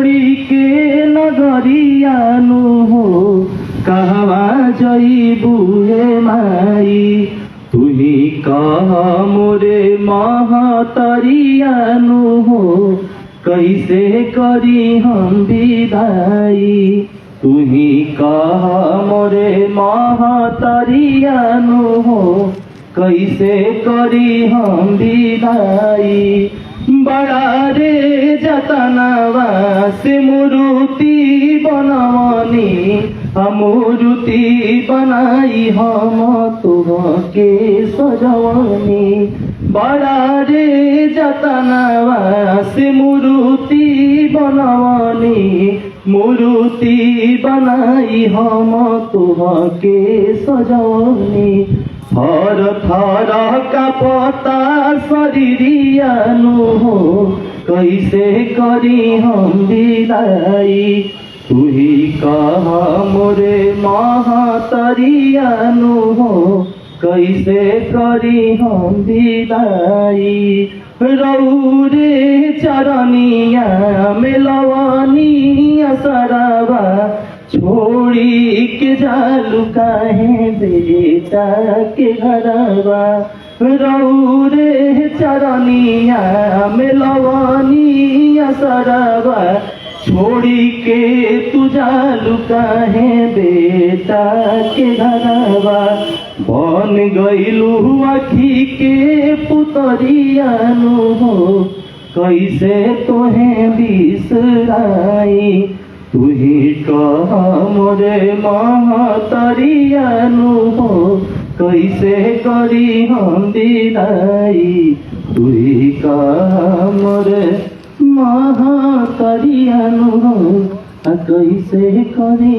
के नगरियानु हो कहवा जइबू हे माई तुही कह मोरे महतरियानु हो कैसे करी हम विदाई तुही कह मोरे महतरियानु हो कैसे करी हम विदाई बड़ा रे जतनवा से मूर्ति बनवनी मूर्ति बनाई हम तुमके सजवनी बड़ा रे जतनवा से मूर्ति बनवनी मूर्ति बनाई हम तुमके सजवनी थर थर कापता शरीरियानु हो कैसे करी हम विदाई तुही कह मोरे महतरियानु हो कैसे करी हम विदाई रौरे चरनिया मिलवनी असरवा छोड़ी के जालू काहे बेटा के घरवा रौरे चरनिया मिलवनी असरवा छोड़ी के तू जालू काहे बेटा के घरवा बन गइलू आखी के पुतरियानु हो कैसे तोहे बिसराई तुही कह मोरे महतरियानु हो कैसे करी हम विदाई तुही कह मोरे महतरियानु हो कैसे करी